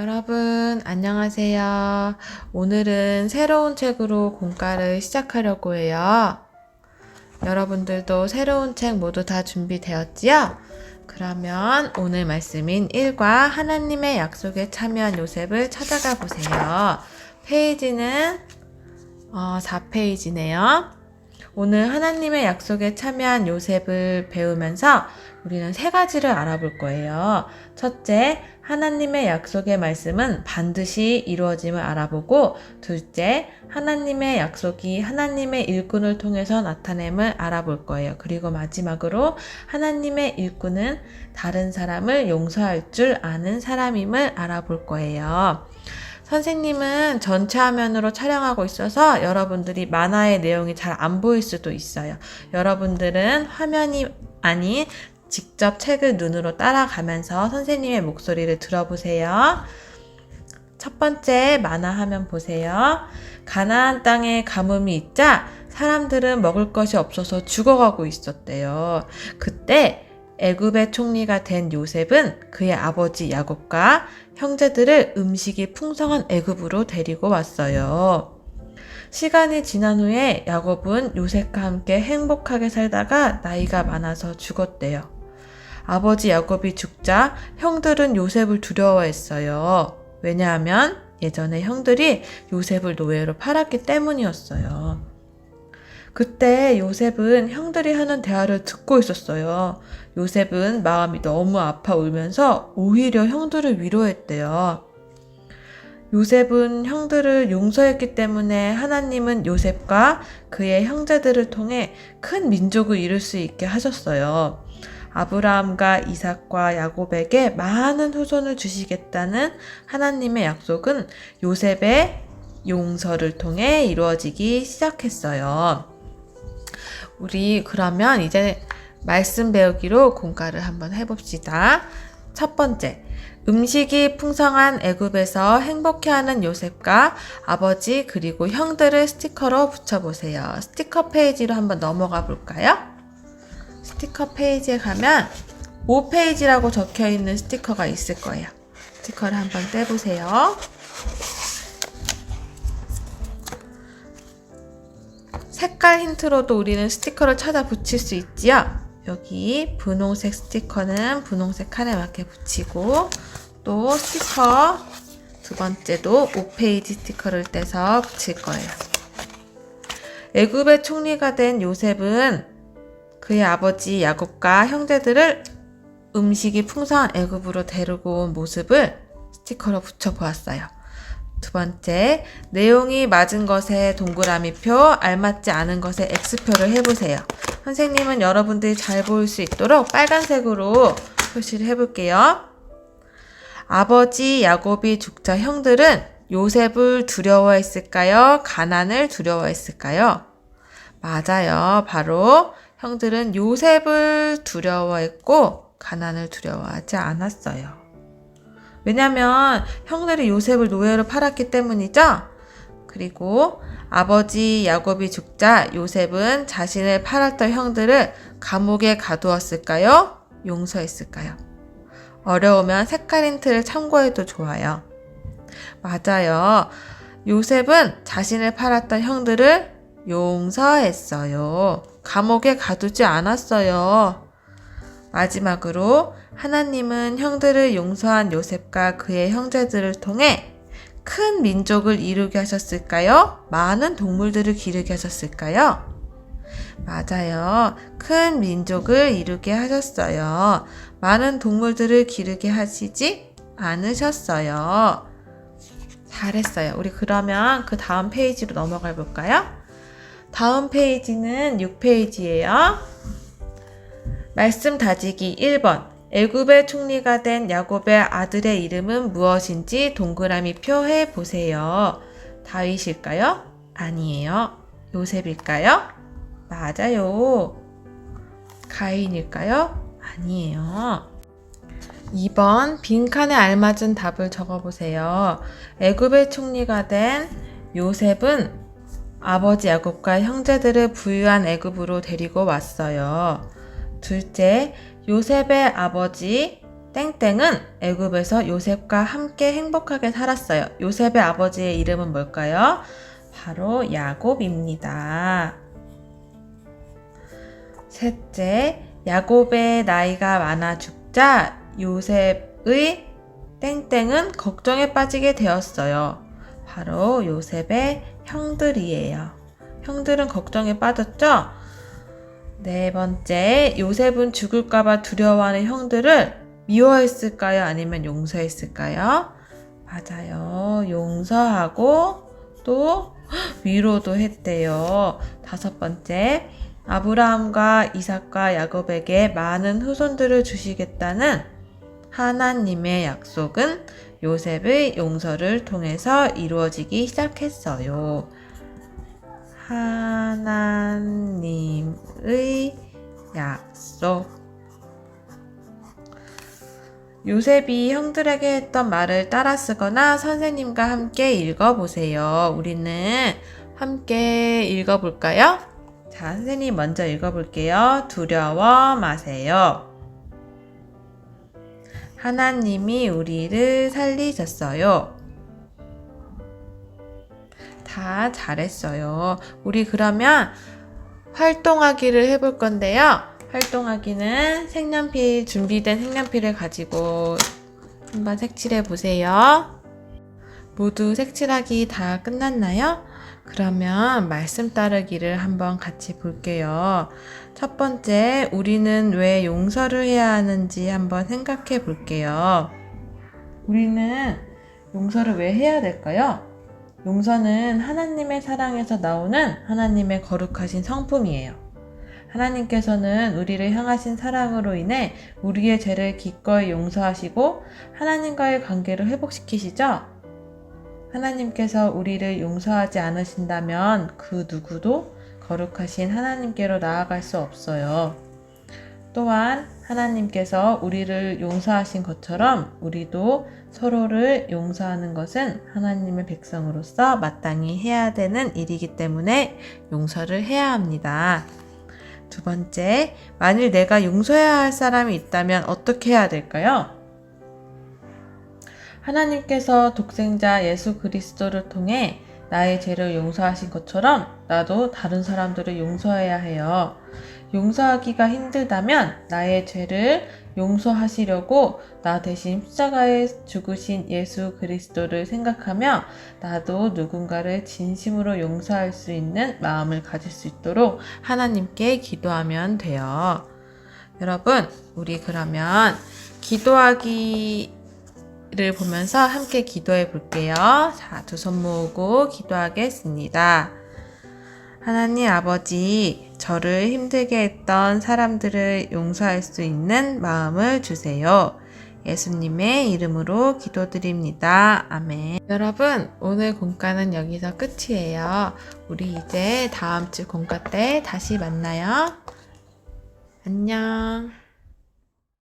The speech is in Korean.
여러분, 안녕하세요. 오늘은 새로운 책으로 공과를 시작하려고 해요. 여러분들도 새로운 책 모두 다 준비되었지요? 그러면 오늘 말씀인 1과 하나님의 약속에 참여한 요셉을 찾아가 보세요. 페이지는 4페이지네요. 오늘 하나님의 약속에 참여한 요셉을 배우면서 우리는 3가지를 알아볼 거예요. 첫째, 하나님의 약속의 말씀은 반드시 이루어짐을 알아보고, 둘째, 하나님의 약속이 하나님의 일꾼을 통해서 나타냄을 알아볼 거예요. 그리고 마지막으로 하나님의 일꾼은 다른 사람을 용서할 줄 아는 사람임을 알아볼 거예요. 선생님은 전체 화면으로 촬영하고 있어서 여러분들이 만화의 내용이 잘 안 보일 수도 있어요. 여러분들은 화면이 아닌 직접 책을 눈으로 따라가면서 선생님의 목소리를 들어보세요. 첫 번째 만화 화면 보세요. 가나안 땅에 가뭄이 있자 사람들은 먹을 것이 없어서 죽어가고 있었대요. 그때 애굽의 총리가 된 요셉은 그의 아버지 야곱과 형제들을 음식이 풍성한 애굽으로 데리고 왔어요. 시간이 지난 후에 야곱은 요셉과 함께 행복하게 살다가 나이가 많아서 죽었대요. 아버지 야곱이 죽자 형들은 요셉을 두려워했어요. 왜냐하면 예전에 형들이 요셉을 노예로 팔았기 때문이었어요. 그때 요셉은 형들이 하는 대화를 듣고 있었어요. 요셉은 마음이 너무 아파 울면서 오히려 형들을 위로했대요. 요셉은 형들을 용서했기 때문에 하나님은 요셉과 그의 형제들을 통해 큰 민족을 이룰 수 있게 하셨어요. 아브라함과 이삭과 야곱에게 많은 후손을 주시겠다는 하나님의 약속은 요셉의 용서를 통해 이루어지기 시작했어요. 우리 그러면 이제 말씀 배우기로 공과를 한번 해봅시다. 첫 번째, 음식이 풍성한 애굽에서 행복해하는 요셉과 아버지 그리고 형들을 스티커로 붙여보세요. 스티커 페이지로 한번 넘어가 볼까요? 스티커 페이지에 가면 5페이지라고 적혀있는 스티커가 있을 거예요. 스티커를 한번 떼보세요. 색깔 힌트로도 우리는 스티커를 찾아 붙일 수 있지요. 여기 분홍색 스티커는 분홍색 칸에 맞게 붙이고, 또 스티커 두 번째도 5페이지 스티커를 떼서 붙일 거예요. 애굽의 총리가 된 요셉은 그의 아버지 야곱과 형제들을 음식이 풍성한 애굽으로 데리고 온 모습을 스티커로 붙여보았어요. 두 번째, 내용이 맞은 것에 동그라미표, 알맞지 않은 것에 X표를 해보세요. 선생님은 여러분들이 잘 보일 수 있도록 빨간색으로 표시를 해볼게요. 아버지 야곱이 죽자 형들은 요셉을 두려워했을까요? 가난을 두려워했을까요? 맞아요. 바로 형들은 요셉을 두려워했고 가난을 두려워하지 않았어요. 왜냐면 형들이 요셉을 노예로 팔았기 때문이죠. 그리고 아버지 야곱이 죽자 요셉은 자신을 팔았던 형들을 감옥에 가두었을까요? 용서했을까요? 어려우면 색깔 힌트를 참고해도 좋아요. 맞아요. 요셉은 자신을 팔았던 형들을 용서했어요. 감옥에 가두지 않았어요. 마지막으로 하나님은 형들을 용서한 요셉과 그의 형제들을 통해 큰 민족을 이루게 하셨을까요? 많은 동물들을 기르게 하셨을까요? 맞아요. 큰 민족을 이루게 하셨어요. 많은 동물들을 기르게 하시지 않으셨어요. 잘했어요. 우리 그러면 그 다음 페이지로 넘어가 볼까요? 다음 페이지는 6페이지예요. 말씀 다지기 1번. 애굽의 총리가 된 야곱의 아들의 이름은 무엇인지 동그라미표 해보세요. 다윗일까요? 아니에요. 요셉일까요? 맞아요. 가인일까요? 아니에요. 2번. 빈칸에 알맞은 답을 적어보세요. 애굽의 총리가 된 요셉은 아버지 야곱과 형제들을 부유한 애굽으로 데리고 왔어요. 둘째, 요셉의 아버지 땡땡은 애굽에서 요셉과 함께 행복하게 살았어요. 요셉의 아버지의 이름은 뭘까요? 바로 야곱입니다. 셋째, 야곱의 나이가 많아 죽자 요셉의 땡땡은 걱정에 빠지게 되었어요. 바로 요셉의 형들이에요. 형들은 걱정에 빠졌죠? 네 번째, 요셉은 죽을까봐 두려워하는 형들을 미워했을까요? 아니면 용서했을까요? 맞아요. 용서하고 또 위로도 했대요. 다섯 번째, 아브라함과 이삭과 야곱에게 많은 후손들을 주시겠다는 하나님의 약속은 요셉의 용서를 통해서 이루어지기 시작했어요. 하나님의 약속. 요셉이 형들에게 했던 말을 따라 쓰거나 선생님과 함께 읽어보세요. 우리는 함께 읽어볼까요? 자, 선생님 먼저 읽어볼게요. 두려워 마세요. 하나님이 우리를 살리셨어요. 다 잘했어요. 우리 그러면 활동하기를 해볼 건데요. 활동하기는 색연필, 준비된 색연필을 가지고 한번 색칠해 보세요. 모두 색칠하기 다 끝났나요? 그러면 말씀 따르기를 한번 같이 볼게요. 첫 번째, 우리는 왜 용서를 해야 하는지 한번 생각해 볼게요. 우리는 용서를 왜 해야 될까요? 용서는 하나님의 사랑에서 나오는 하나님의 거룩하신 성품이에요. 하나님께서는 우리를 향하신 사랑으로 인해 우리의 죄를 기꺼이 용서하시고 하나님과의 관계를 회복시키시죠? 하나님께서 우리를 용서하지 않으신다면 그 누구도 거룩하신 하나님께로 나아갈 수 없어요. 또한 하나님께서 우리를 용서하신 것처럼 우리도 서로를 용서하는 것은 하나님의 백성으로서 마땅히 해야 되는 일이기 때문에 용서를 해야 합니다. 두 번째, 만일 내가 용서해야 할 사람이 있다면 어떻게 해야 될까요? 하나님께서 독생자 예수 그리스도를 통해 나의 죄를 용서하신 것처럼 나도 다른 사람들을 용서해야 해요. 용서하기가 힘들다면 나의 죄를 용서하시려고 나 대신 십자가에 죽으신 예수 그리스도를 생각하며 나도 누군가를 진심으로 용서할 수 있는 마음을 가질 수 있도록 하나님께 기도하면 돼요. 여러분, 우리 그러면 기도하기를 보면서 함께 기도해 볼게요. 자, 두 손 모으고 기도하겠습니다. 하나님 아버지, 저를 힘들게 했던 사람들을 용서할 수 있는 마음을 주세요. 예수님의 이름으로 기도드립니다. 아멘. 여러분, 오늘 공과는 여기서 끝이에요. 우리 이제 다음 주 공과 때 다시 만나요. 안녕.